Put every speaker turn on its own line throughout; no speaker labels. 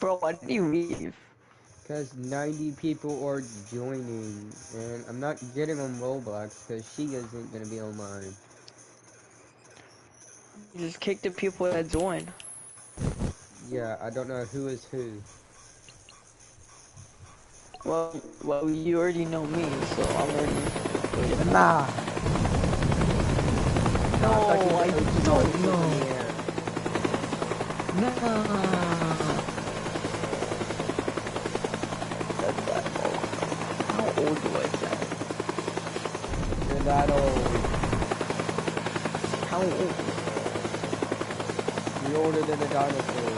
Bro, why did you leave?
Because 90 people are joining, and I'm not getting on Roblox because she isn't gonna be online.
You just kick the people that join.
Yeah, I don't know who is who.
Well, you already know me, so I'm already.
Nah!
No,
I thought you
I don't know. Nah. That's that old. How old was that?
You're that old.
How old?
You're older than a dinosaur.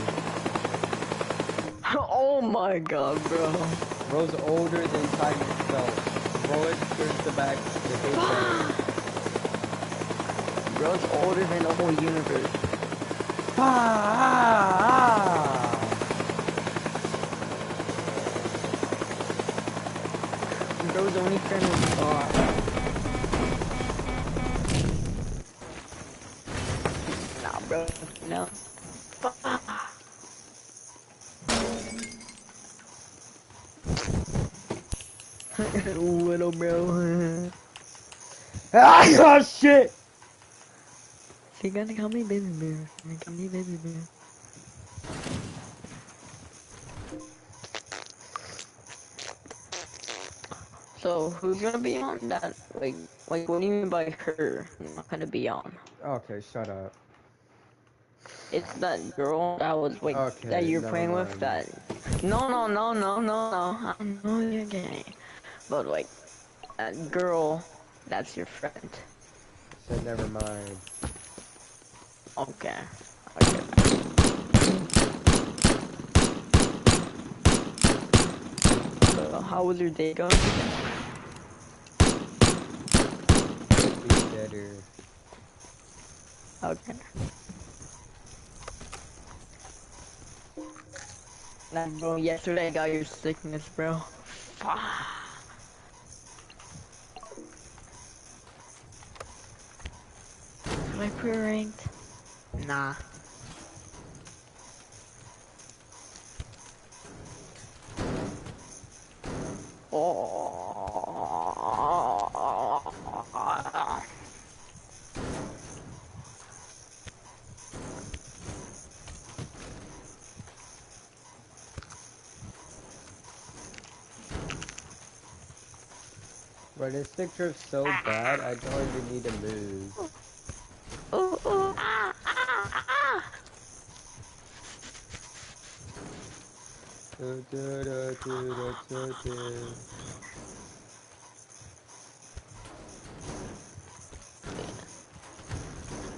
Oh my god, bro.
Bro's older than time itself. Bro turns the back the Big Bang.
Bro's older than the whole universe. Bro's only friend is God. Nah, bro. No. Little bro.
Ah, shit!
She gonna call me baby bear. Call me baby bear. So who's gonna be on that? Like what do you mean by her? Not gonna be on.
Okay, shut up.
It's that girl that was like that
Okay,
you're
never
playing with.
mind.
That no. I know you're gay, but like that girl, that's your friend.
I said never mind.
Okay. So how was your day going?
Could be better.
Okay. Nah, bro, yesterday I got your sickness, bro. Am I pre-ranked? Nah. Oh.
Bro, this stick drift's so bad, I don't even need to move.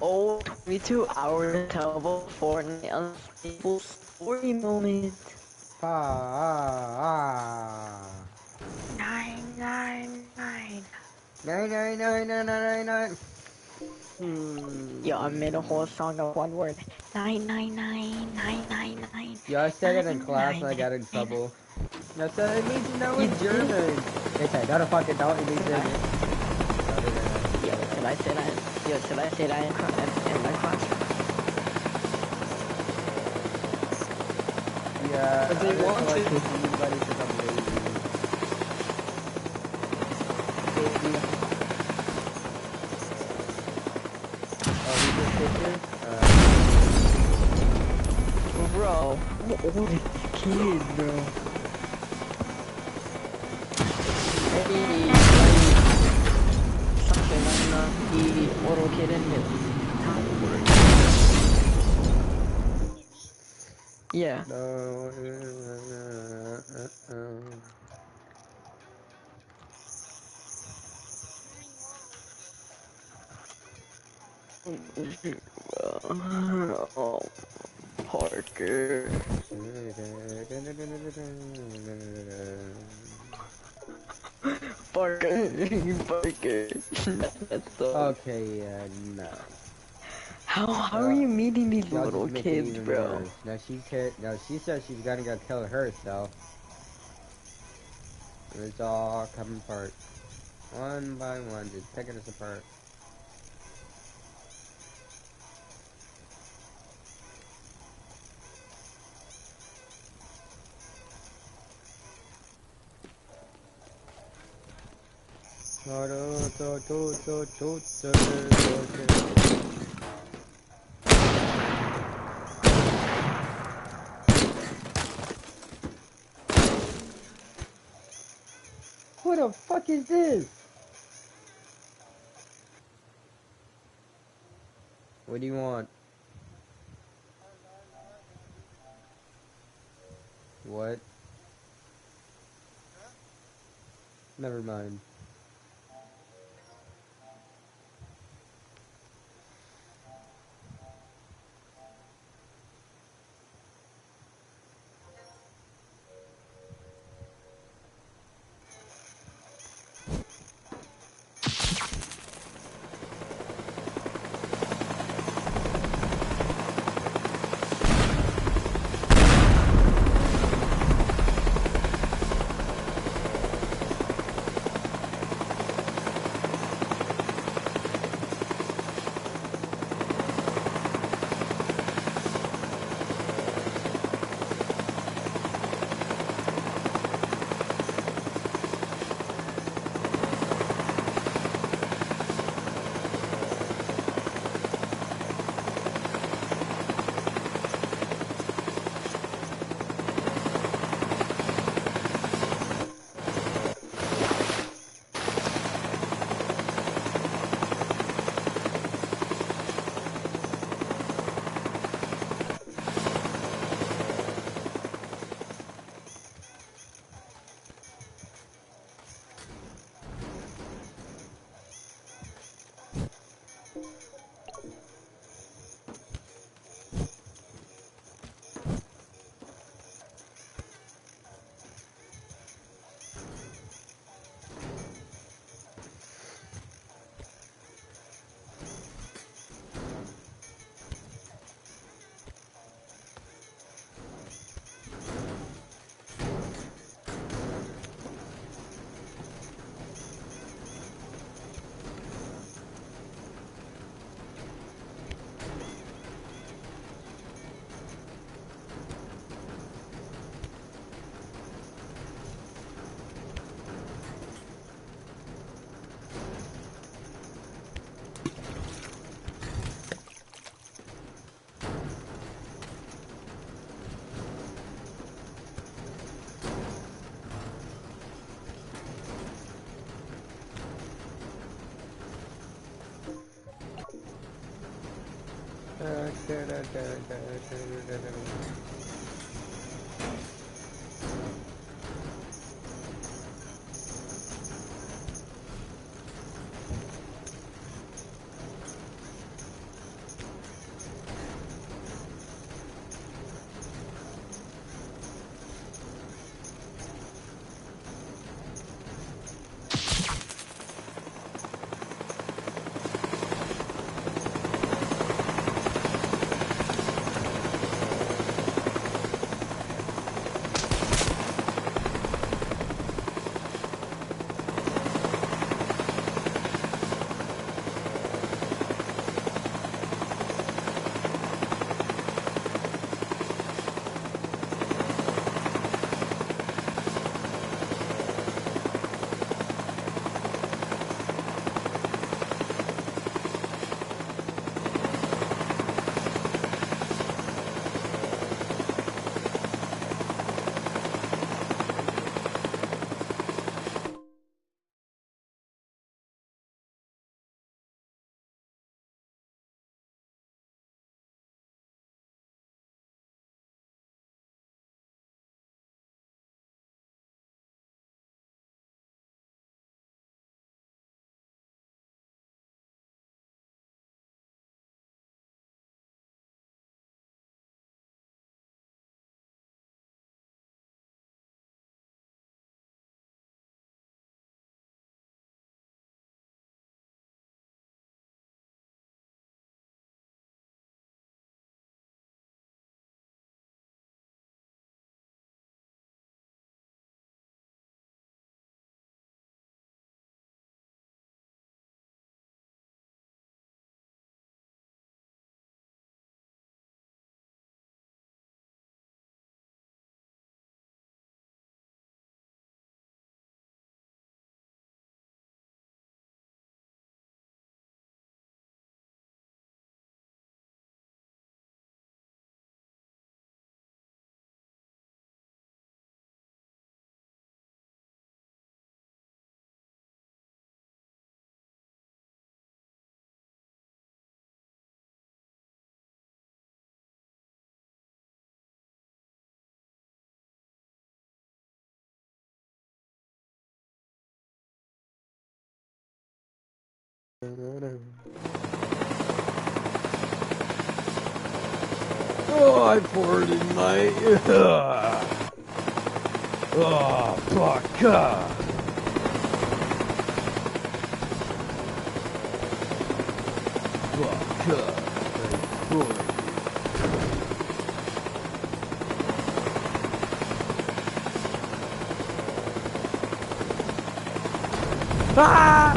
Oh, 22 hours until Fortnite unstable story moment. Nine, nine, nine.
9999999.
Yo, I made a whole song of one word. 9999999.
Yeah, I said it in class and I got in trouble. I said it means no in German. They said, no the fucking don't, it means English.
Yo, should I say that? Yo, should I say that in my classroom?
Yeah,
But they want
like
to.
anybody because I'm lazy. Oh, he just picture?
Bro, what old is this kid, bro? Hey, something like the little kid in his house. Yeah.
No.
Oh, Parker. Parker. That's
Okay, no.
How are you meeting these
Y'all
little
just make it
kids,
even
bro?
worse. Now she says she's gonna go kill herself. It's all coming apart. One by one, just picking us apart. What the fuck is this? What do you want? What? Never mind. Oh, I farted, mate. Oh, fuck. Ah!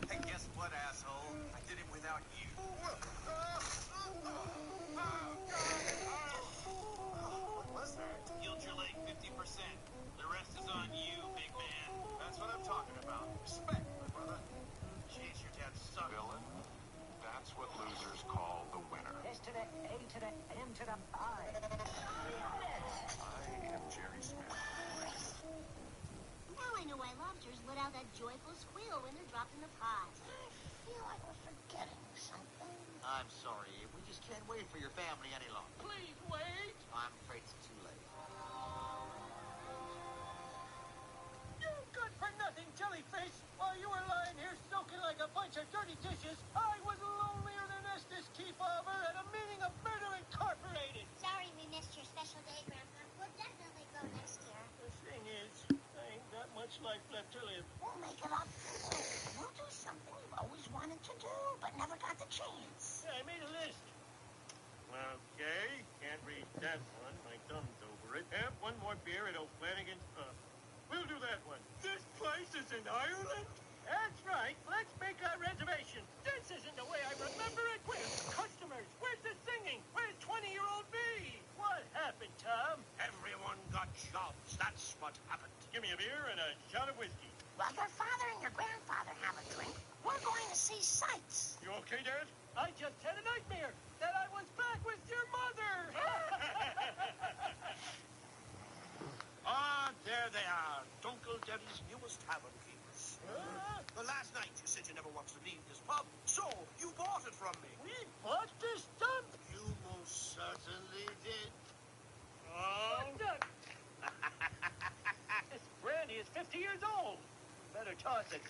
Hey, guess what, asshole? I did it without you. What was that? Healed your leg 50%. The rest is on you, big man. That's what I'm talking about. Respect, my brother. Jeez, your dad sucked.
Villain? That's what losers call the winner.
S to the A to the M to the I.
I am Jerry Smith.
Now I know why lobsters let out that joyful squeal when they're dropped in the pot.
I feel like we're forgetting something.
I'm sorry. We just can't wait for your family any longer.
Please wait.
I'm afraid it's too late.
You good for nothing jellyfish. While you were lying here soaking like a bunch of dirty dishes, I was lonelier than Estes Kefauver at a meeting of Murder Incorporated.
Sorry we missed your special day, Grandpa. We'll definitely go next year.
The thing is, I ain't got much life left to live.
We'll make it up. We'll do something you've always wanted to do, but never got the chance.
Yeah, I made a list. Okay, can't read that one. My thumb's over it. Have one more beer at O'Flanagan's Pub. We'll do that one. This place is in Ireland? That's right. Let's make our reservation. This isn't the way I remember it. Where's the customers? Where's the singing? Where's 20-year-old me? What happened, Tom?
Everyone got jobs. That's what happened.
Give me a beer and a shot of whiskey.
While your father and your grandfather have a drink, we're going to see sights.
You okay, Dad? I just had a nightmare that I was back with your mother.
Ah, there they are. Dunkle Debbie's newest tavern keepers. Last night you said you never wanted to leave this pub, so you bought it from me.
We bought this dump.
You most certainly did.
Oh, no. This brandy is 50 years old. Better toss it.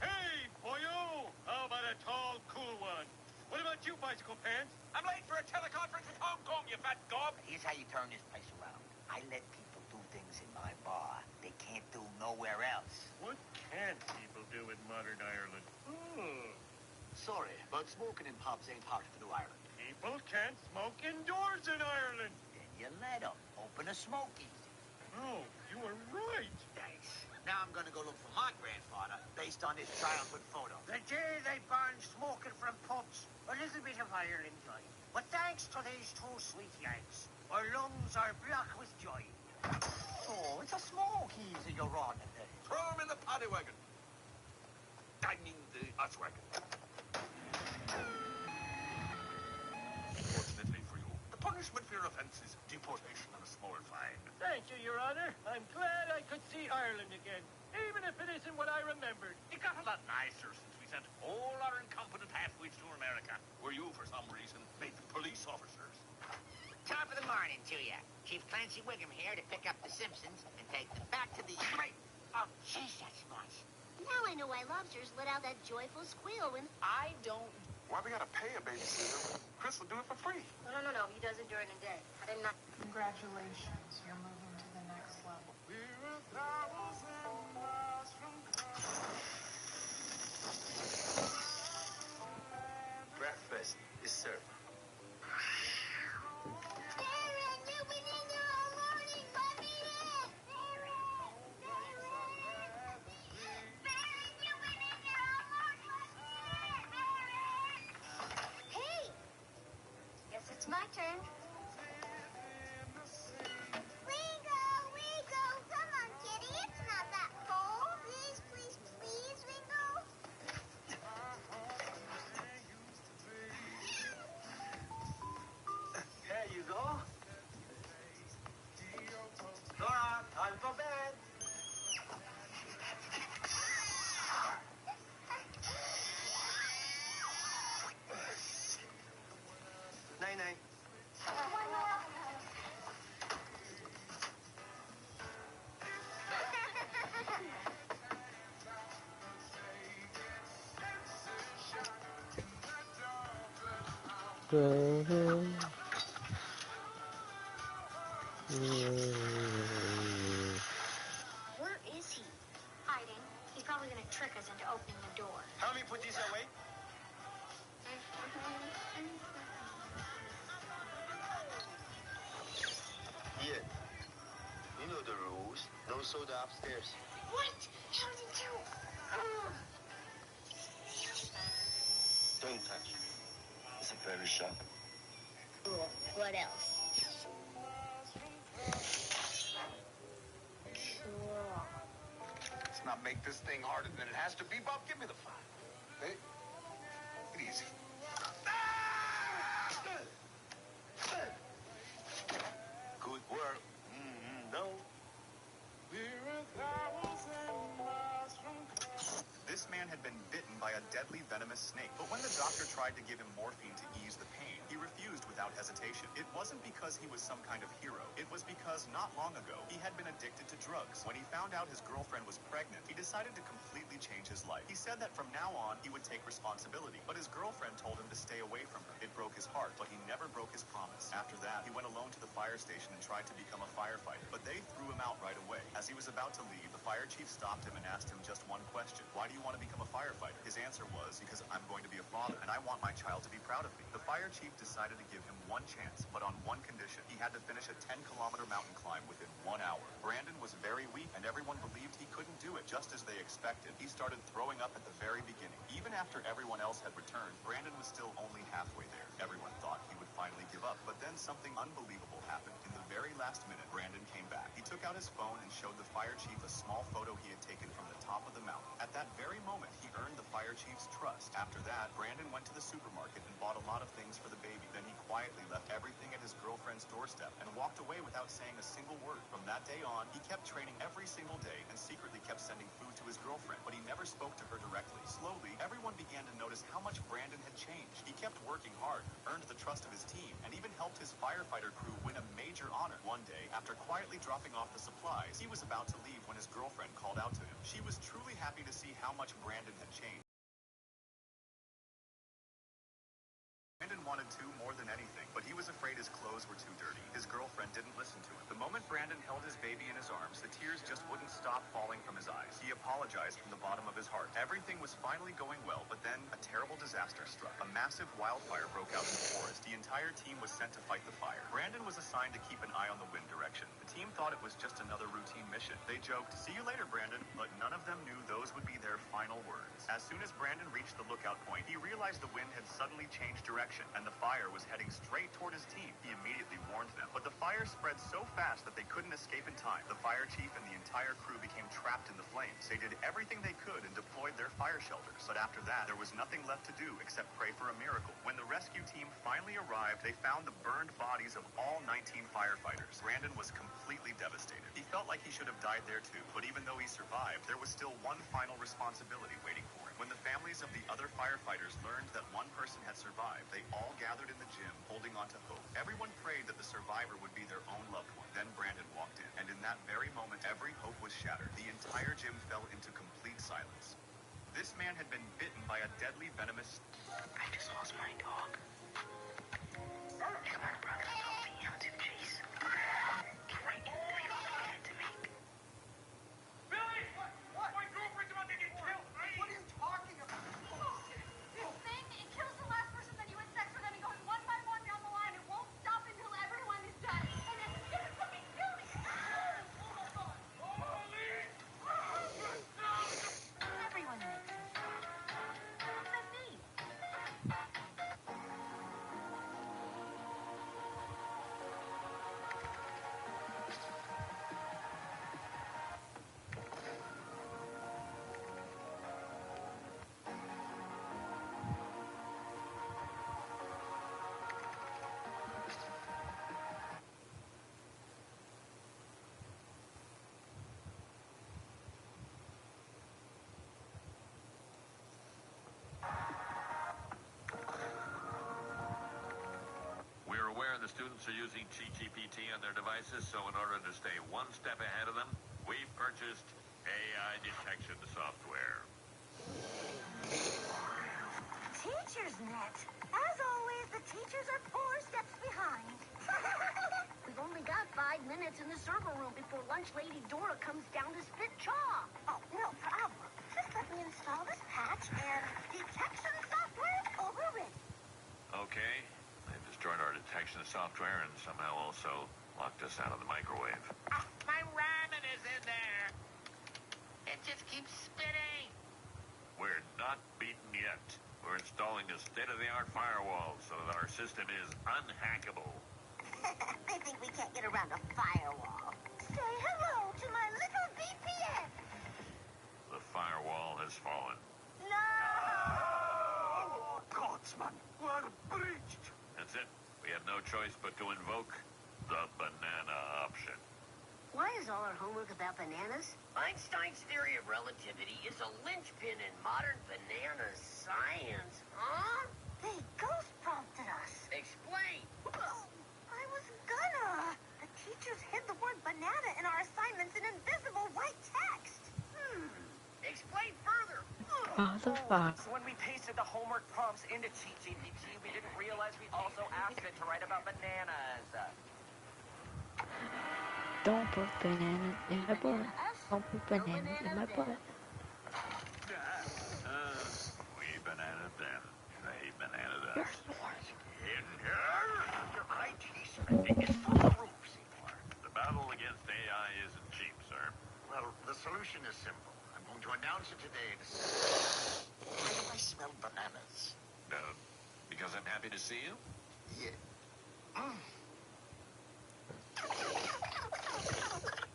Hey, boyo! How about a tall, cool one? What about you, bicycle pants?
I'm late for a teleconference with Hong Kong, you fat gob.
Here's how you turn this place around. I let people do things in my bar they can't do nowhere else.
What can people do in modern Ireland?
Sorry, but smoking in pubs ain't part of the New Ireland.
People can't smoke indoors in Ireland.
Then you let them open a smokies.
No, you were right.
Thanks. Now I'm gonna go look for my grandfather based on his childhood photo.
The day they banned smoking from pubs, a little bit of Ireland died. But thanks to these two sweet yanks, our lungs are black with joy. Oh, it's a smokies that you're on today.
Throw him in the paddy wagon. I mean the ash wagon. Fortunately for you, the punishment for your offense is deportation and a small fine.
Thank you, Your Honor. I'm glad I could see Ireland again, even if it isn't what I remembered.
It got a lot nicer since we sent all our incompetent half-wits to America, where you, for some reason, made them police officers.
Top of the morning to you. Chief Clancy Wiggum here to pick up the Simpsons and take them back to the... Oh, jeez, that's nice.
Now I know why lobsters let out that joyful squeal when...
I don't...
Why we gotta pay a babysitter? Chris will do it for free.
No. He does it during the day. I didn't know.
Congratulations, you're moving to the next level.
Breakfast is served.
Darren, you've been in there all morning. Let me in. Darren, you've been in there all morning. Hey! Guess it's my turn. Ringo! Come on, kitty. It's not that cold. Please, Ringo.
There you go. Nora, time for bed. Night-night.
Where is he? Hiding. He's probably gonna trick us into opening the door.
Help me put this away. Yeah. You know the rules. No soda upstairs.
What? How did you?
Don't touch. It's a very sharp.
Cool. What else? Cool.
Let's not make this thing harder than it has to be, Bob. Give me the file. Hey, take it easy.
Good work. No.
This man had been bitten by a deadly venomous snake, but when the doctor tried to give him morphine to ease the pain, he refused without hesitation. It wasn't because he was some kind of hero. It was because not long ago, he had been addicted to drugs. When he found out his girlfriend was pregnant, he decided to completely change his life. He said that from now on, he would take responsibility, but his girlfriend told him to stay away from her. It broke his heart, but he never broke his promise. After that, he went alone to the fire station and tried to become a firefighter, but they threw him out right away. As he was about to leave, the fire chief stopped him and asked him just one question. Why do you want to become a firefighter? His answer was, because I'm going to be a father, and I want my child to be proud of me. The fire chief decided to give him one chance, but on one condition. He had to finish a 10-kilometer mountain climb within 1 hour. Brandon was very weak, and everyone believed he couldn't do it, just as they expected. He started throwing up at the very beginning. Even after everyone else had returned, Brandon was still only halfway there. Everyone thought he would finally give up, but then something unbelievable happened. In the very last minute, Brandon came back. He took out his phone and showed the fire chief a small photo he had taken from the top of the mountain. At that very moment, he earned the fire chief's trust. After that, Brandon went to the supermarket and bought a lot of things for the baby. Then he quietly left everything at his girlfriend's doorstep and walked away without saying a single word. From that day on, he kept training every single day and secretly kept sending food to his girlfriend, but he never spoke to her directly. Slowly, everyone began to notice how much Brandon had changed. He kept working hard, earned the trust of his team, and even helped his firefighter crew win a major honor. One day, after quietly dropping off the supplies, he was about to leave when his girlfriend called out to him. She was truly happy to see how much Brandon had changed. Brandon wanted to more than anything, but he was afraid his clothes were too dirty. His girlfriend didn't listen to him. The moment Brandon held his baby in his arms, the tears just wouldn't stop falling from his eyes. He apologized from the bottom of his heart. Everything was finally going well, but then a terrible disaster struck. A massive wildfire broke out in the forest. The entire team was sent to fight the fire. Brandon was assigned to keep an eye on the wind direction. The team thought it was just another routine mission. They joked, "See you later, Brandon," but none of them knew those would be their final words. As soon as Brandon reached the lookout point, he realized the wind had suddenly changed direction, and the fire was heading straight toward his team. He immediately warned them, but the fire spread so fast that they couldn't escape in time. The fire chief and the entire crew became trapped in the flames. They did everything they could and deployed their fire shelters, but after that, there was nothing left to do except pray for a miracle. When the rescue team finally arrived, they found the burned bodies of all 19 firefighters. Brandon was completely devastated. He felt like he should have died there too, but even though he survived, there was still one final responsibility waiting for him. When the families of the other firefighters learned that one person had survived, they all gathered in the gym, holding on to hope. Everyone prayed that the survivor would be their own loved one. Then Brandon walked in, and in that very moment, every hope was shattered. The entire gym fell into complete silence. This man had been bitten by a deadly venomous...
I just lost my dog. Come on, brother. Don't be out to chase. Right. To make.
Billy! What? My girlfriend's about to get killed! What are you talking about?
This thing, it kills the last person that you had sex with, and it goes one by one down the line. It won't stop until everyone is done. And then it's gonna fucking kill me. Everyone makes mistakes. Except me.
We're aware the students are using ChatGPT on their devices, so in order to stay one step ahead of them, we've purchased AI detection software.
Teacher's net. As always, the teachers are 4 steps behind. We've only got 5 minutes in the server room before lunch lady Dora comes down to spit chaw. Oh, no problem. Just let me install this patch and detection software overridden.
Okay, they've destroyed our detection software and somehow also locked us out of the microwave.
Ah, my ramen is in there. It just keeps spitting.
We're not beaten yet. We're installing a state-of-the-art firewall so that our system is unhackable.
They think we can't get around a firewall. Say hello to my little VPN.
The firewall has fallen.
No!
Godsman, we're breached!
That's it. We have no choice but to invoke the banana option.
Why is all our homework about bananas?
Einstein's theory of relativity is a linchpin in modern banana science, huh?
They ghost prompted us.
Explain.
I was gonna. The teachers hid the word banana in our assignments in invisible white text.
Explain further.
What the fuck?
So when we pasted the homework prompts into ChatGPT, we didn't realize we also asked it to write about bananas.
Don't put bananas in my butt. Don't put bananas in my butt.
We bananaed them. They bananaed
You're
us.
the worst.
In here, your IT spending is through the roof, Seymour.
The battle against AI isn't cheap, sir.
Well, the solution is simple. I'm going to announce it today. Why do I smell bananas?
Because I'm happy to see you?
Yeah.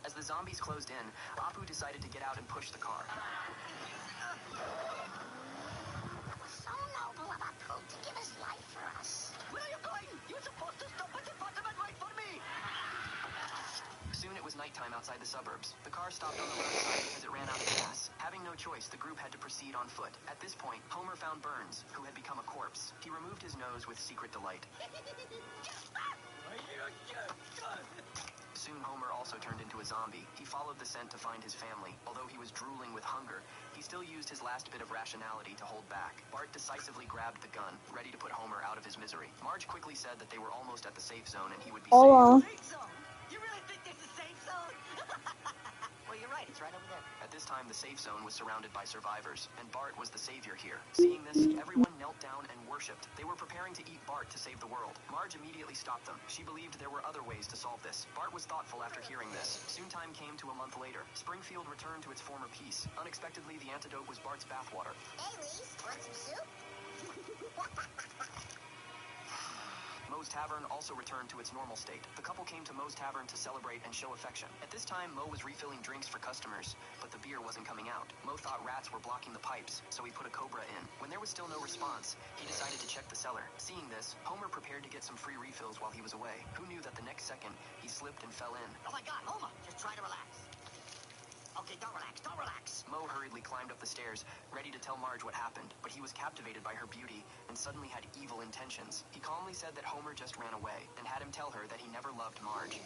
As the zombies closed in, Apu decided to get out and push the car.
It was so noble of Apu to give his life for us.
Where are you going? You're supposed to stop at the bottom and wait for me.
Soon it was nighttime outside the suburbs. The car stopped on the roadside because it ran out of gas. Having no choice, the group had to proceed on foot. At this point, Homer found Burns, who had become a corpse. He removed his nose with secret delight. Soon Homer also turned into a zombie. He followed the scent to find his family. Although he was drooling with hunger, he still used his last bit of rationality to hold back. Bart decisively grabbed the gun, ready to put Homer out of his misery. Marge quickly said that they were almost at the safe zone and he would be saved.
Safe zone? You really think there's a safe zone? Well, you're right. It's right over there.
At this time, the safe zone was surrounded by survivors, and Bart was the savior here. Seeing this, everyone knelt down and worshipped. They were preparing to eat Bart to save the world. Marge immediately stopped them. She believed there were other ways to solve this. Bart was thoughtful after hearing this. Soon time came to a month later. Springfield returned to its former peace. Unexpectedly, the antidote was Bart's bathwater.
Hey, Lise, want some soup?
Moe's Tavern also returned to its normal state. The couple came to Moe's Tavern to celebrate and show affection. At this time, Moe was refilling drinks for customers, but the beer wasn't coming out. Moe thought rats were blocking the pipes, so he put a cobra in. When there was still no response, he decided to check the cellar. Seeing this, Homer prepared to get some free refills while he was away. Who knew that the next second, he slipped and fell in?
Oh my God, Homer, just try to relax. Okay, don't relax, don't relax.
Mo hurriedly climbed up the stairs, ready to tell Marge what happened, but he was captivated by her beauty and suddenly had evil intentions. He calmly said that Homer just ran away and had him tell her that he never loved Marge.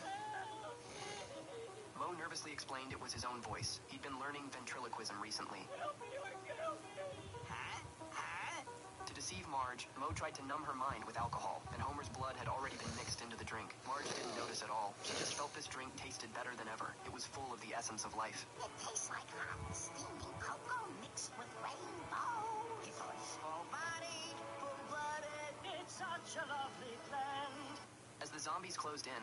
Mo nervously explained it was his own voice. He'd been learning ventriloquism recently.
Huh? Huh?
To deceive Marge, Mo tried to numb her mind with alcohol, and Homer's blood had already been mixed into the drink. Marge didn't notice at all. She just felt this drink tasted better than ever. It was full of the essence of life.
It tastes like hot, steaming cocoa mixed with rainbow.
It's all full-bodied, full-blooded. It's such a lovely blend.
As the zombies closed in,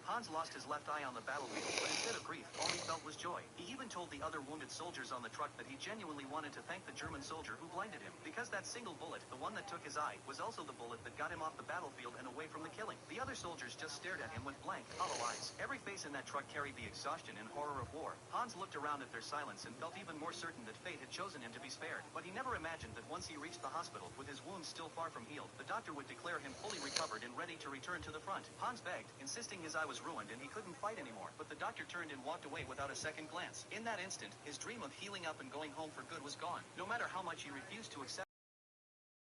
Hans lost his left eye on the battlefield, but instead of grief, all he felt was joy. He even told the other wounded soldiers on the truck that he genuinely wanted to thank the German soldier who blinded him, because that single bullet, the one that took his eye, was also the bullet that got him off the battlefield and away from the killing. The other soldiers just stared at him with blank, hollow eyes. Every face in that truck carried the exhaustion and horror of war. Hans looked around at their silence and felt even more certain that fate had chosen him to be spared. But he never imagined that once he reached the hospital, with his wounds still far from healed, the doctor would declare him fully recovered and ready to return to the front. Hans begged, insisting his eye was ruined and he couldn't fight anymore, but the doctor turned and walked away without a second glance. In that instant, his dream of healing up and going home for good was gone, no matter how much he refused to accept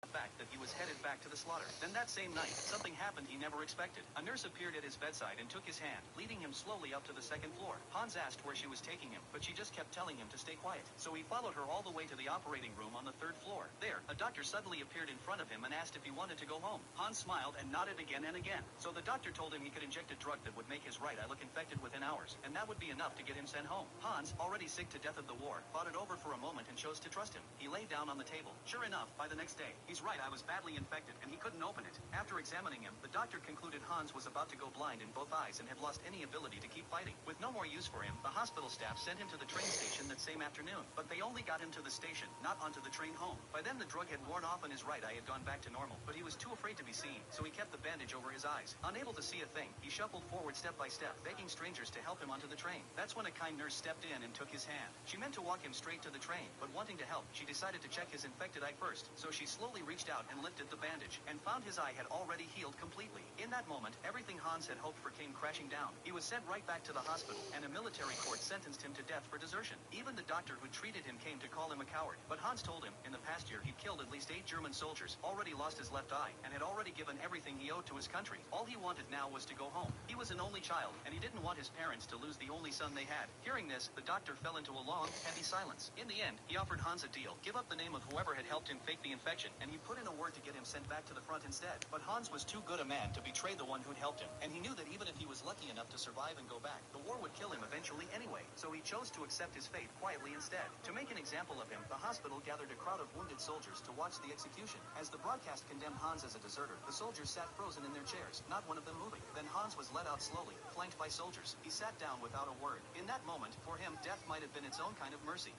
the fact that he was headed back to the slaughter. Then that same night, something happened he never expected. A nurse appeared at his bedside and took his hand, leading him slowly up to the second floor. Hans asked where she was taking him, but she just kept telling him to stay quiet. So he followed her all the way to the operating room on the third floor. There, a doctor suddenly appeared in front of him and asked if he wanted to go home. Hans smiled and nodded again and again. So the doctor told him he could inject a drug that would make his right eye look infected within hours, and that would be enough to get him sent home. Hans, already sick to death of the war, thought it over for a moment and chose to trust him. He lay down on the table. Sure enough, by the next day, his right eye was badly infected and he couldn't open it. After examining him, the doctor concluded Hans was about to go blind in both eyes and had lost any ability to keep fighting. With no more use for him, the hospital staff sent him to the train station that same afternoon, but they only got him to the station, not onto the train home. By then the drug had worn off and his right eye had gone back to normal, but he was too afraid to be seen, so he kept the bandage over his eyes. Unable to see a thing, he shuffled forward step by step, begging strangers to help him onto the train. That's when a kind nurse stepped in and took his hand. She meant to walk him straight to the train, but wanting to help, she decided to check his infected eye first, so she slowly reached out and lifted the bandage, and found his eye had already healed completely. In that moment, everything Hans had hoped for came crashing down. He was sent right back to the hospital, and a military court sentenced him to death for desertion. Even the doctor who treated him came to call him a coward, but Hans told him, in the past year he'd killed at least 8 German soldiers, already lost his left eye, and had already given everything he owed to his country. All he wanted now was to go home. He was an only child, and he didn't want his parents to lose the only son they had. Hearing this, the doctor fell into a long, heavy silence. In the end, he offered Hans a deal: give up the name of whoever had helped him fake the infection, and he put in a word to get him sent back to the front instead. But Hans was too good a man to betray the one who'd helped him, and he knew that even if he was lucky enough to survive and go back, the war would kill him eventually anyway, so he chose to accept his fate quietly instead. To make an example of him, the hospital gathered a crowd of wounded soldiers to watch the execution. As the broadcast condemned Hans as a deserter, the soldiers sat frozen in their chairs, not one of them moving. Then Hans was led out slowly, flanked by soldiers. He sat down without a word. In that moment, for him, death might have been its own kind of mercy.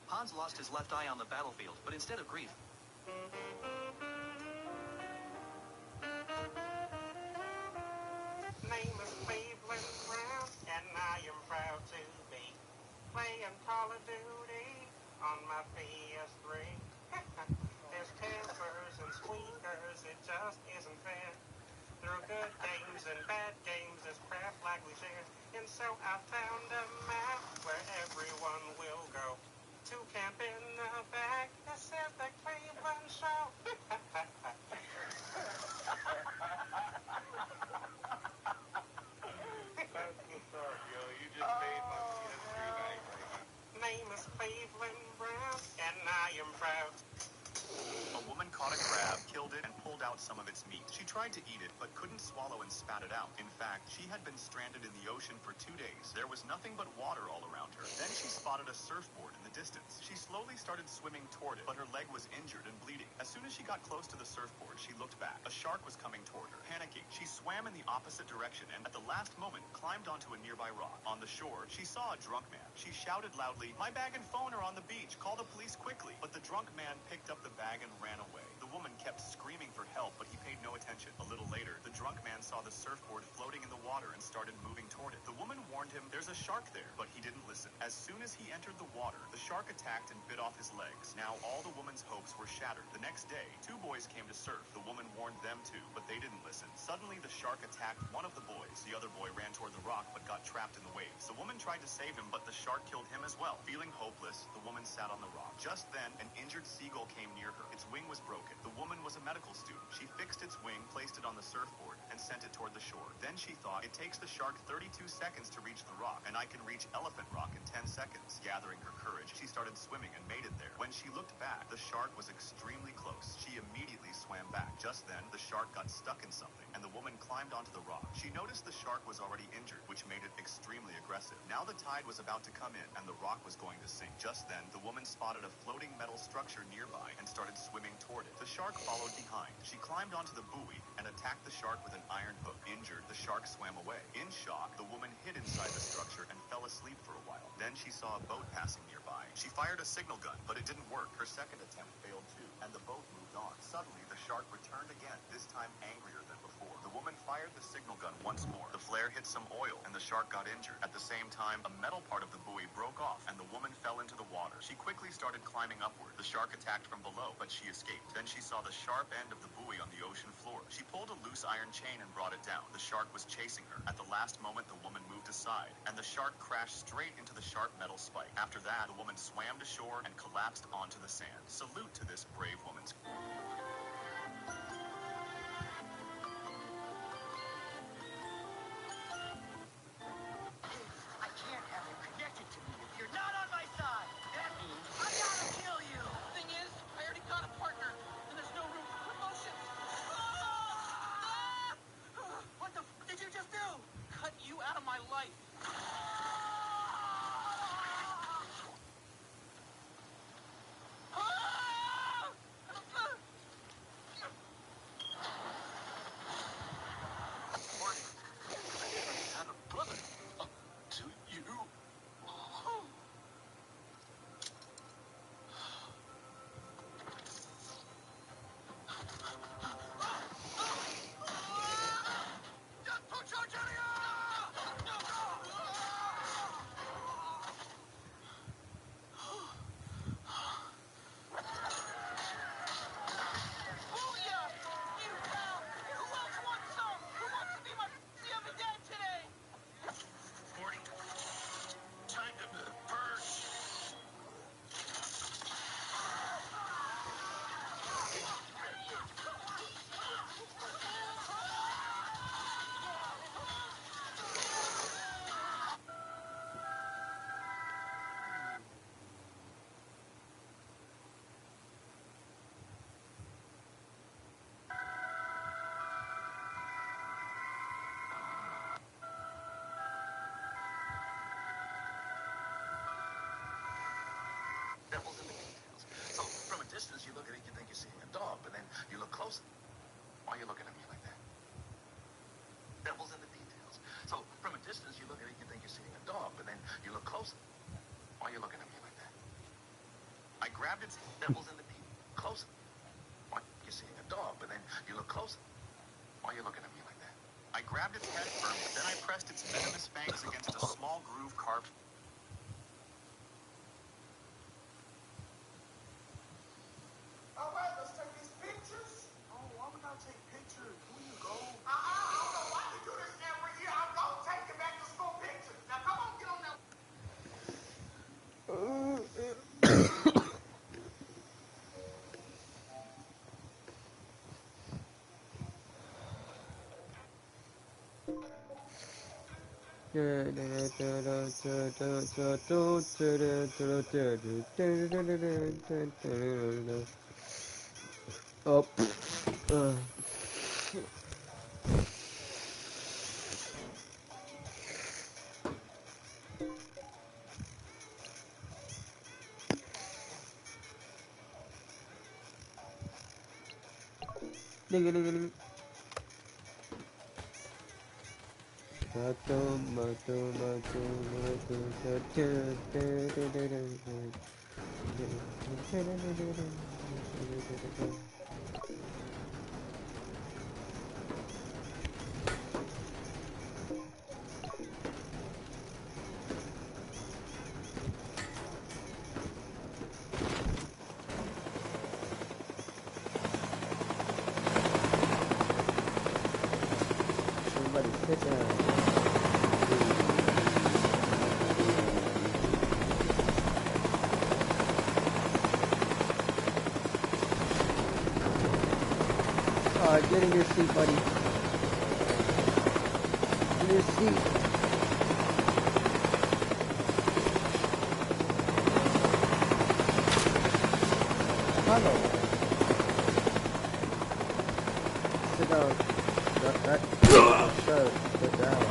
Hans lost his left eye on the battlefield, but instead of grief,
Name is Cleveland Brown, and I am proud to be playing Call of Duty on my PS3. There's tempers and squeakers, it just isn't fair. Through good games and bad games, there's craft like we share. And so I found a map where everyone will go to camp in the back. This is the Cleveland Show. Name is Cleveland Brown, and I am proud.
A woman caught a crab, killed it, and pulled out some of its meat. She tried to eat it, but couldn't swallow and spat it out. In fact, she had been stranded in the ocean for 2 days. There was nothing but water all around her. Then she spotted a surfboard in the distance. She slowly started swimming toward it, but her leg was injured and bleeding. As soon as she got close to the surfboard, she looked back. A shark was coming toward her. Panicking, she swam in the opposite direction and at the last moment climbed onto a nearby rock. On the shore, she saw a drunk man. She shouted loudly, "My bag and phone are on the beach. Call the police quickly." But the drunk man picked up the bag and ran away. The woman kept screaming for help, but he paid no attention. A little later, the drunk man saw the surfboard floating in the water and started moving toward it. The woman warned him, "There's a shark there," but he didn't listen. As soon as he entered the water, the shark attacked and bit off his legs. Now all the woman's hopes were shattered. The next day, two boys came to surf. The woman warned them too, but they didn't listen. Suddenly, the shark attacked one of the boys. The other boy ran toward the rock, but got trapped in the waves. The woman tried to save him, but the shark killed him as well. Feeling hopeless, the woman sat on the rock. Just then, an injured seagull came near her. Its wing was broken. The woman was a medical student. She fixed its wing, placed it on the surfboard, and sent it toward the shore. Then she thought, it takes the shark 32 seconds to reach the rock, and I can reach Elephant Rock in 10 seconds. Gathering her courage, she started swimming and made it there. When she looked back, the shark was extremely close. She immediately swam back. Just then, the shark got stuck in something, and the woman climbed onto the rock. She noticed the shark was already injured, which made it extremely aggressive. Now the tide was about to come in, and the rock was going to sink. Just then, the woman spotted a floating metal structure nearby and started swimming toward it. The shark followed behind. She climbed onto the buoy and attacked the shark with an iron hook. Injured, the shark swam away. In shock, the woman hid inside the structure and fell asleep for a while. Then she saw a boat passing nearby. She fired a signal gun, but it didn't work. Her second attempt failed too, and the boat moved on. Suddenly, the shark returned again, this time angrier than before. The woman fired the signal gun once more. The flare hit some oil, and the shark got injured. At the same time, a metal part of the buoy broke off, and the woman fell into the water. She quickly started climbing upward. The shark attacked from below, but she escaped. Then she saw the sharp end of the buoy on the ocean floor. She pulled a loose iron chain and brought it down. The shark was chasing her. At the last moment, the woman moved aside, and the shark crashed straight into the sharp metal spike. After that, the woman swam to shore and collapsed onto the sand. Salute to this brave woman's.
I can't have you connected to me if you're not on my side. That means I gotta kill you.
Thing is, I already got a partner, and there's no room for promotion. Ah!
What the did you just do?
Cut you out of my life.
Had a brother. Do you?
Booyah! You pal! Who else wants some? Who wants to be my of a dad today?
Morty. Time to purge. Devil's in the details. So, from a distance, you look at it, you think you're seeing a dog, but then you look closer. Why are you looking at me like that? Devil's in the details. So, from a distance, you look at it, you think you're seeing a dog, but then you look closer. Why are you looking at me like that?
I grabbed its...
Devil's in the details. Closer. Why you're seeing a dog, but then you look closer. Why are you looking at me like that?
I grabbed its head firmly, then I pressed its venomous fangs against a small groove carved...
All right, let's take these pictures.
Oh, I'm gonna take pictures. Who you go?
I don't know why you do this every year. I'm gonna take the back to school pictures. Now come on, get on that.
Oh. Ding ding ding ding. Sit down. Get in your seat, buddy. In your seat. Hello. Sit down. Sit down.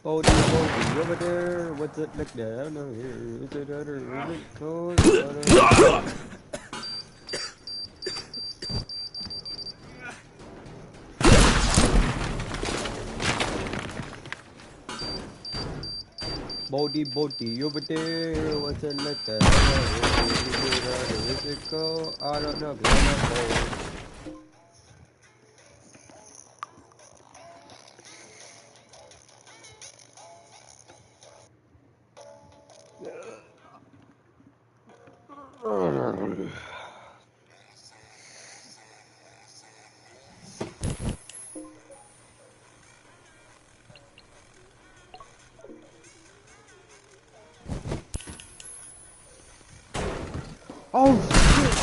Bodie, over there. What's it like down over here? Is it other? Is it close? Bodie, over there. What's it like that? Is it go? I don't know. 'Cause I'm not bold. Oh shit!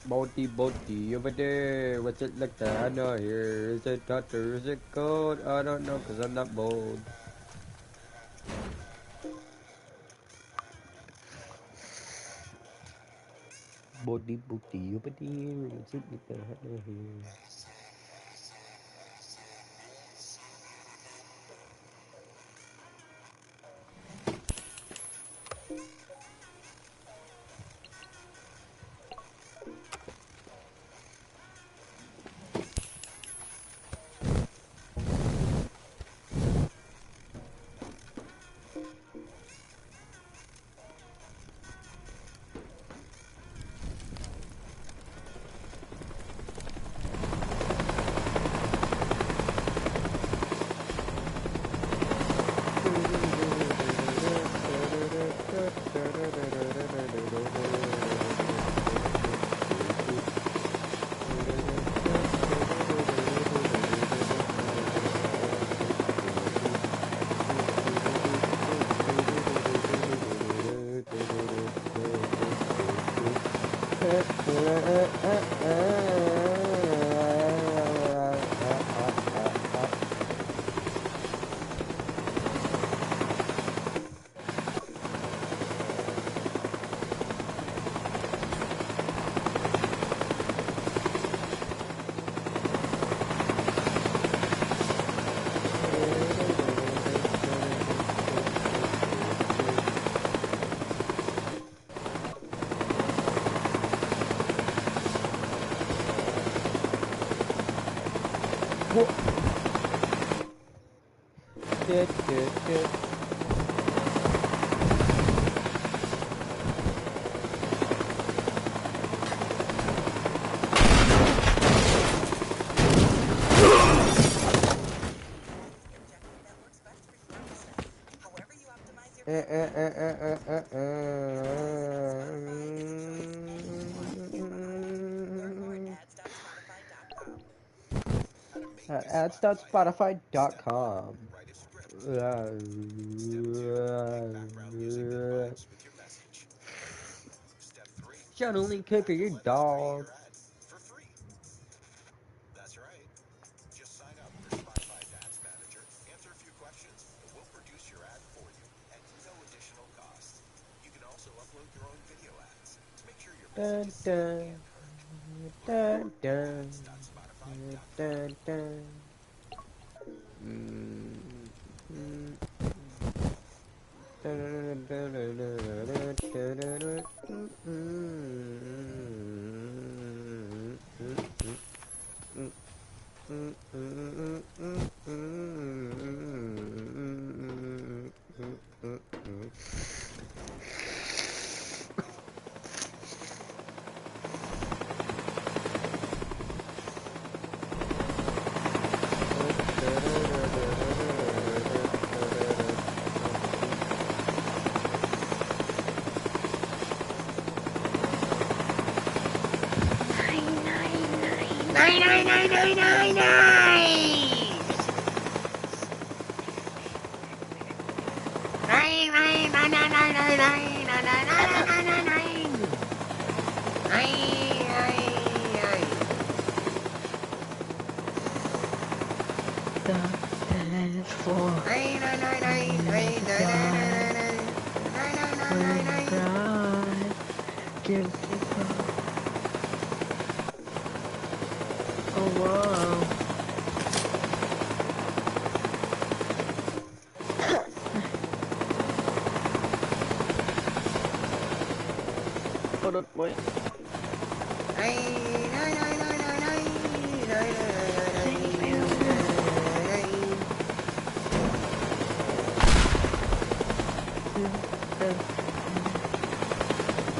Bodie, over there. What's it like that? I know here. Is it hot or is it cold? I don't know, 'cause I'm not bold. Bodie, over there. What's it like that? I know here. ads.spotify.com.
Write a script. Step 2. Play background music that vibes with your message. Step 3.
Channeling
Simply
for your
let them create
dog.
your ad for free. That's right. Just sign up for Spotify's Ads Manager, answer a few questions, and we'll produce your ad for you at no additional cost. You can also upload your own video ads to make sure your message
Dun,
is seen
dun,
and heard. Learn more
dun,
at
dun,
ads.spotify.com.
dun, dun. Mm, mm, dun, dun, dun, dun, dun, dun, dun, dun,
The dance floor. Guilty pride. Oh wow. Hold on, wait.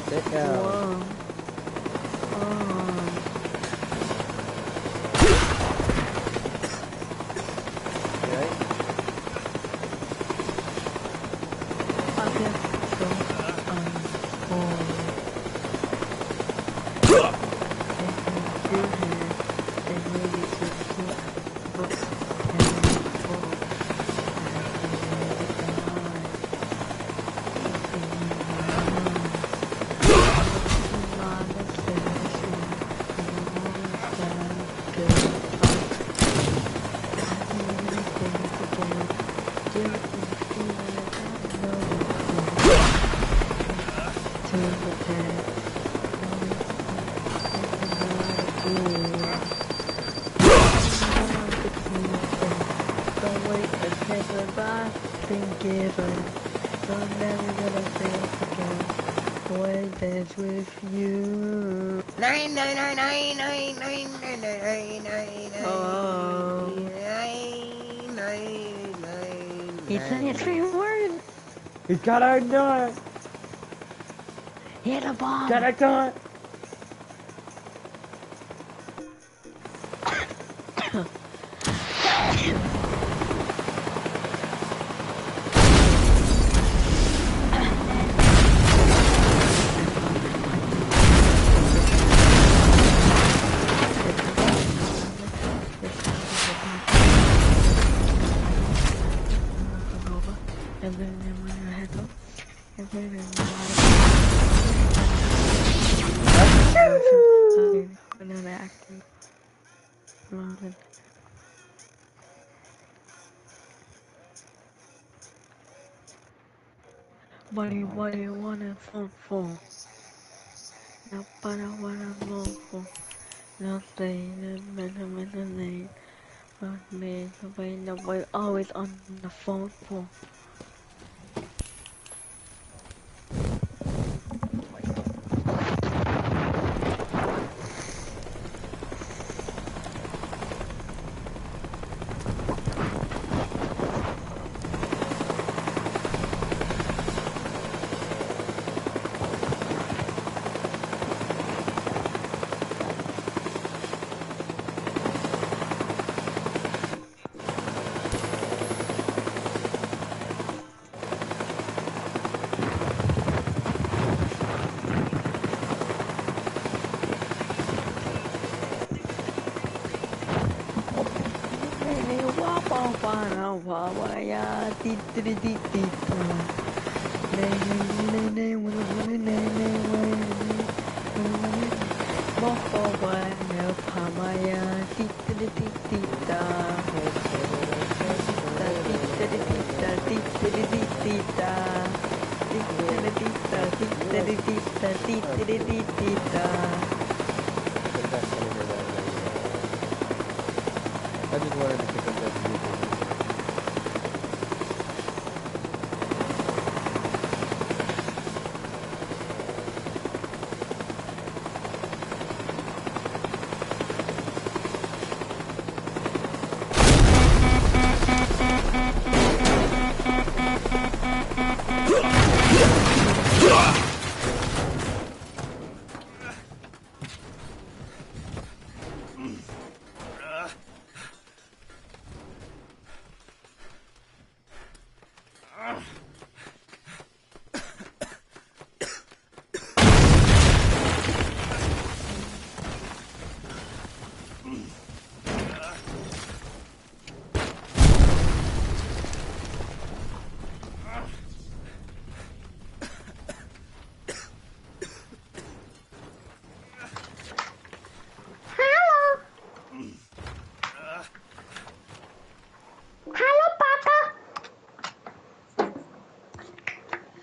Sit down. Right?
With you. Oh. He said his favorite word.
He's got a nut.
He had a bomb.
Got a gun.
What do you want a phone for? No, but I want a phone for. Nothing, nothing, but me, nobody, always on the phone for.
Sometimes I hear that when I just wanted to pick up that music.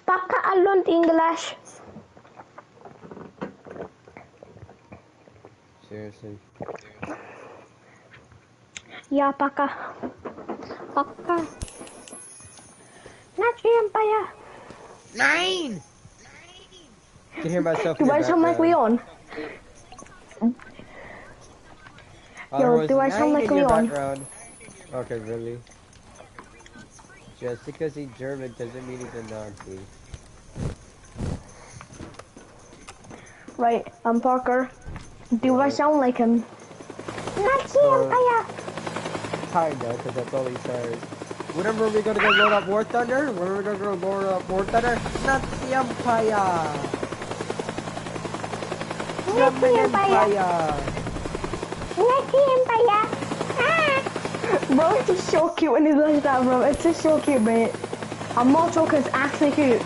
Papa, I learned English.
Seriously.
Yeah, Papa. Papa. Not Empire.
9! I can hear myself in
Do
the
I sound like
background.
Leon?
There
Yo,
was
do I sound
9
like
in your
Leon?
background. Okay, really? Just because he's German doesn't mean he's a Nazi.
Right, I'm Parker. Do I
What?
sound like him? Nazi
Uh,
Empire.
Kinda, because that's all he says. Whenever we gonna go load up War Thunder? When are we gonna go load up War Thunder? Nazi Empire!
Nazi
German
Empire.
Empire!
Nazi Empire. Ah. Bro, it's just so cute when he does that, bro. It's just so cute, mate. I'm not joking, it's actually cute.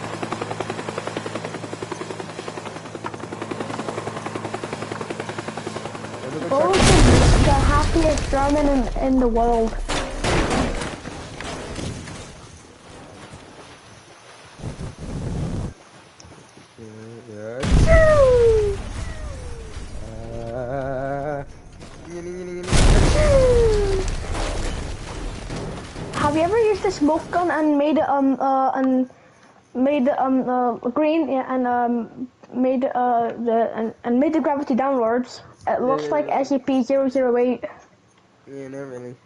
Bro is the happiest German in the world. Have you ever used a smoke gun and made it green, yeah, and made the gravity downwards? It looks like SCP-008.
Yeah, not really.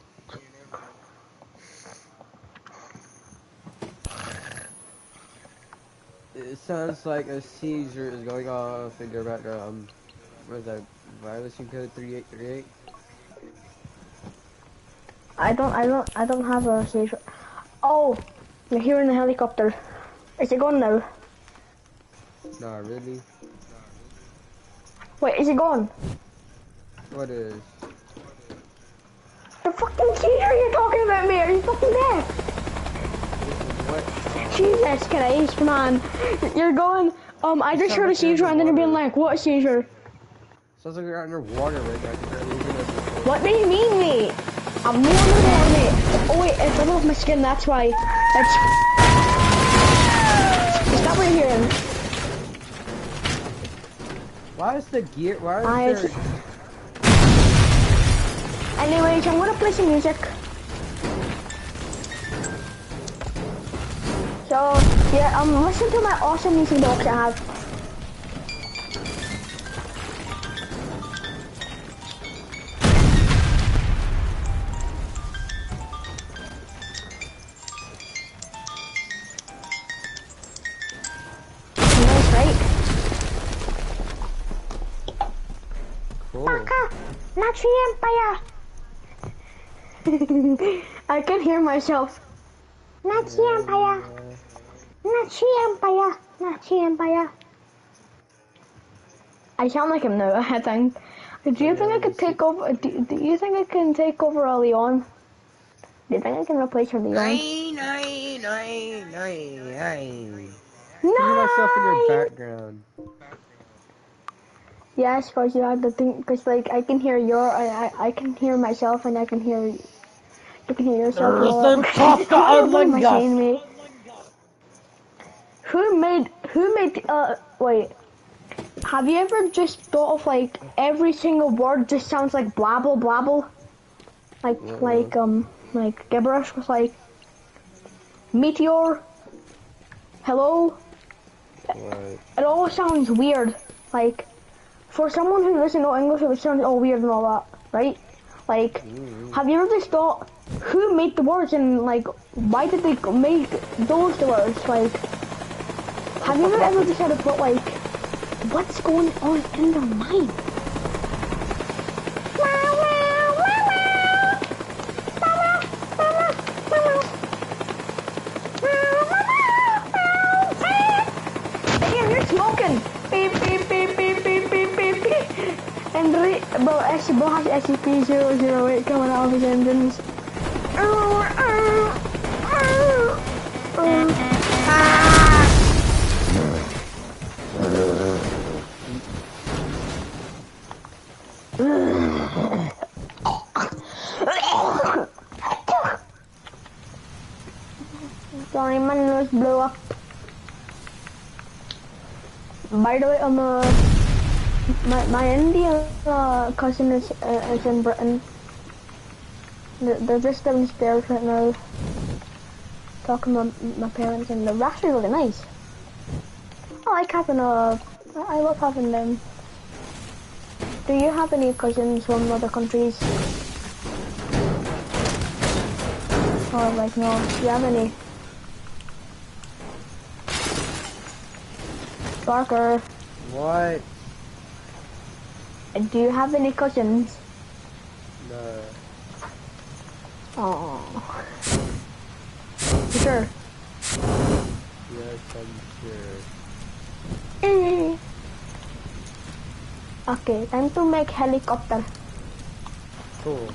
It sounds like a seizure is going off in your background. What is that? Violation code 3838?
I don't have a seizure. Oh, you're hearing the helicopter. Is it gone now?
Nah, really?
Wait, is it gone?
What is?
The fucking seizure you're talking about, me? Are you fucking deaf?
What?
Jesus Christ, man. You're going, I just heard a seizure and then you're being like, what seizure?
Sounds like you're underwater right now.
What do you mean, mate? I'm not underwater, mate. Oh wait, it's under off my skin, that's why. Is that what you're hearing?
Why is the gear? Why is there?
Anyways, I'm gonna play some music. So, yeah, listen to my awesome music box I have. Nice, right?
Cool.
Baka, Nazi Empire. I can hear myself. Nazi Empire. Nazi Empire. Nazi Empire. I sound like him now, I think. Do you think I could take over? Do you think I can take over early on?
Do you think I can replace her Leon?
I can hear myself in your
Nine!
background.
Yes, cause you have to think, cause like I can hear I can hear myself and I can hear you can hear yourself.
Listen,
What am I saying, mate? Who made wait? Have you ever just thought of like every single word just sounds like blabble blabble? Like gibberish was like meteor, hello.
What?
It all sounds weird. Like for someone who doesn't know English, it would sound all weird and all that, right? Like, have you ever just thought who made the words and like why did they make those the words? Like, have you ever just had a thought like what's going on in their mind? Damn, you're smoking! Beep, beep, beep, beep, beep, beep, beep, beep. And bro, has SCP-008 coming out of his engines. Sorry, my nose blew up. By the way, my Indian cousin is in Britain. They're just downstairs right now, talking to my parents, and they're actually really nice. I like having I love having them. Do you have any cousins from other countries? Or like no? Do you have any? Barker.
What?
Do you have any cousins?
No.
Oh. Sure.
Yes, I'm sure.
Okay, time to make helicopter.
Cool.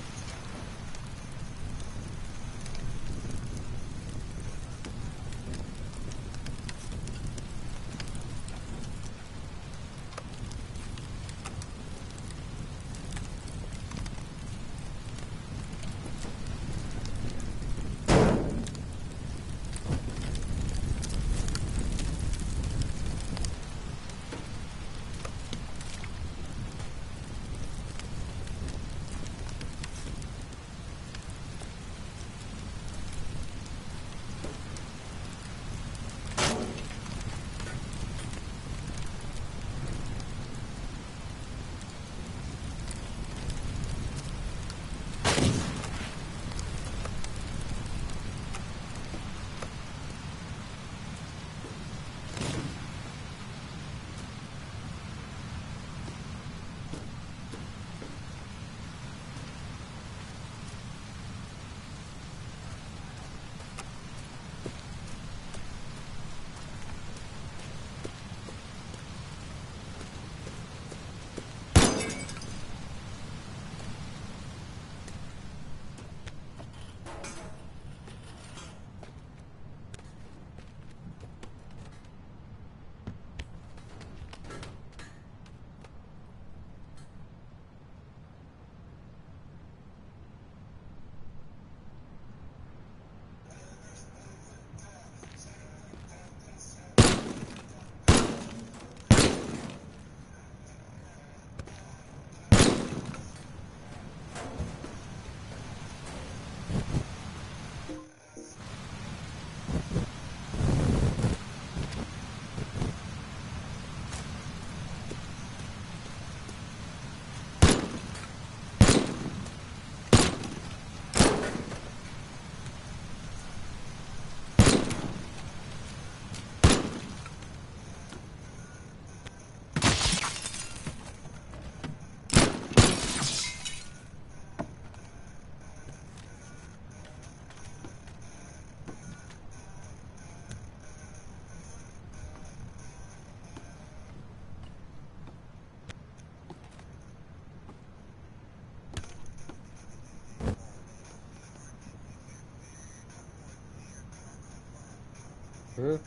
Huh?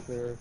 Sure.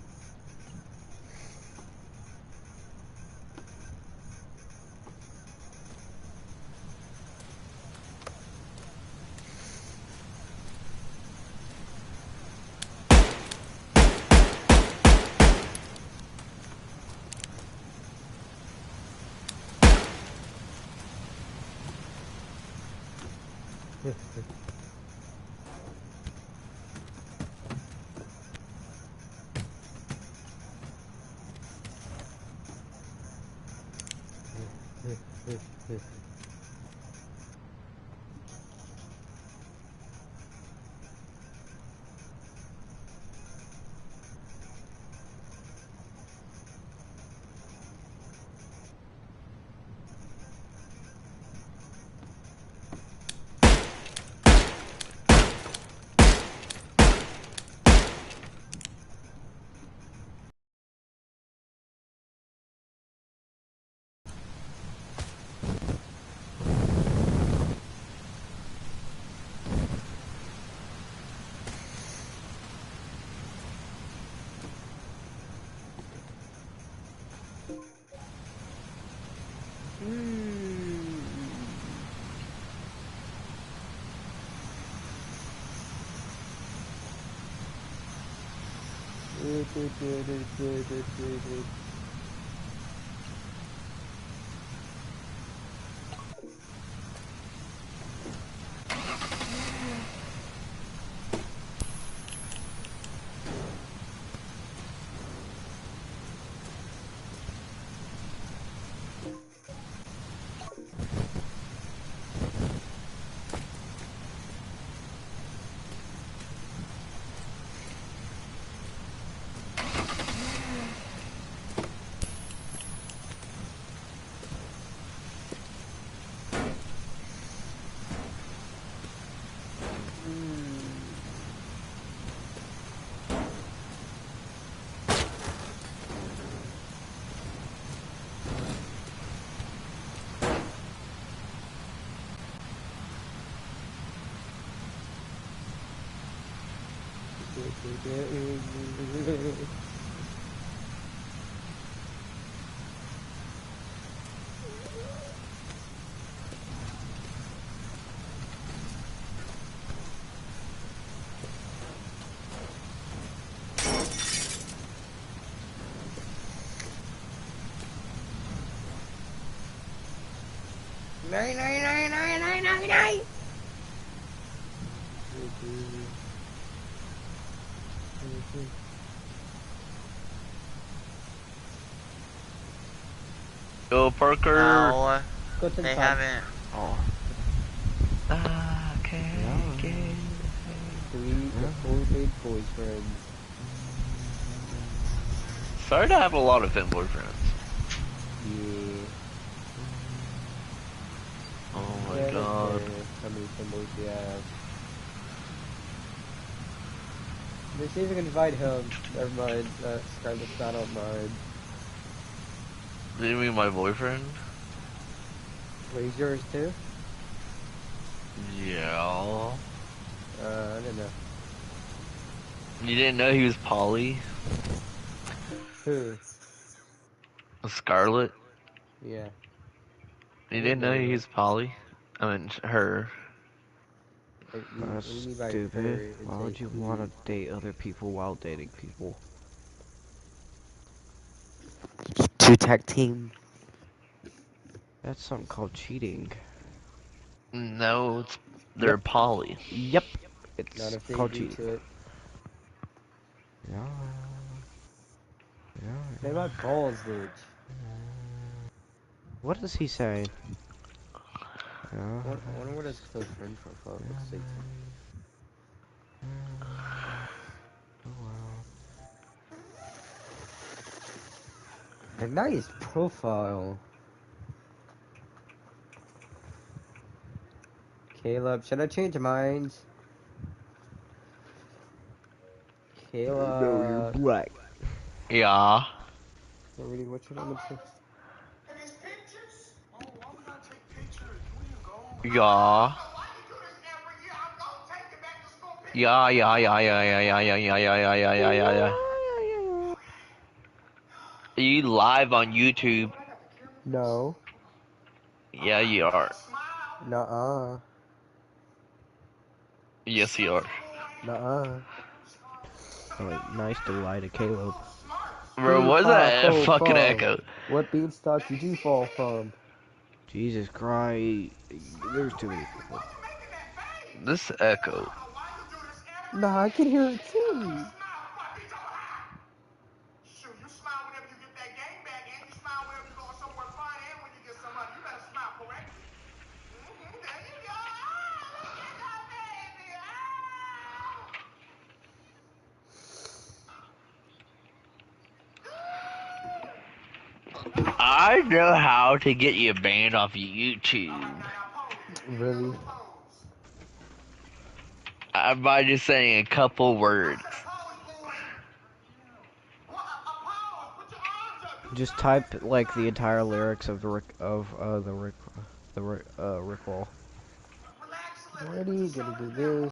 Nay, nay, nay, nay, nay, nay, nay.
Go, Parker.
No,
Go to the
they
top.
haven't.
Oh. Okay.
Three to four big boyfriends.
Sorry to have a lot of fem boyfriends.
Yeah.
Oh my
Let it
god.
care how many symbols you have. Let's see if we can invite him. Never mind. Scarlett's not on mine.
You mean my boyfriend?
Wait, he's yours too?
Yeah.
I don't know.
You didn't know he was poly?
Who?
Scarlet?
Yeah.
You didn't know he was poly? I mean, her.
What do you
That's
mean by
stupid.
her and
Why
say
would you want
who?
to date other people while dating people?
Two tag team.
That's something called cheating.
No, they're
Yep.
poly.
Yep.
Not
It's
if they
called
agree
cheating.
to it.
Yeah. Yeah.
Say my balls, bitch.
What is he saying? Yeah.
I wonder what his close friend profile looks like.
Oh, wow.
A nice profile. Caleb, should I change minds?
No, you're
Caleb.
black.
Yeah.
Already, what should I say?
These pictures? Oh, I'm gonna take pictures. Where you go?
Yeah.
So why you do this every year? I'm gonna take it back to school pictures.
Yeah, yeah, yeah, yeah, yeah, yeah, yeah, yeah, yeah, yeah, yeah, yeah, yeah, yeah. Are you live on YouTube?
No.
Yeah, you are.
Nuh-uh.
Yes, you are.
Nuh-uh.
Like, nice to lie to Caleb.
Bro,
Hee
what's
ha
that
ho
fucking
fum.
echo?
What beanstalk did you fall from?
Jesus Christ. There's too many people.
This echo.
Nah, I can hear it too.
Shoot, you smile whenever you get that game back, and you smile whenever you go somewhere fun, and when you get some money. You better smile correctly. There you go. Look at that baby.
I know how to get you banned off YouTube.
Really?
By just saying a couple words.
Just type like the entire lyrics of the Rickroll.
Already gonna do this.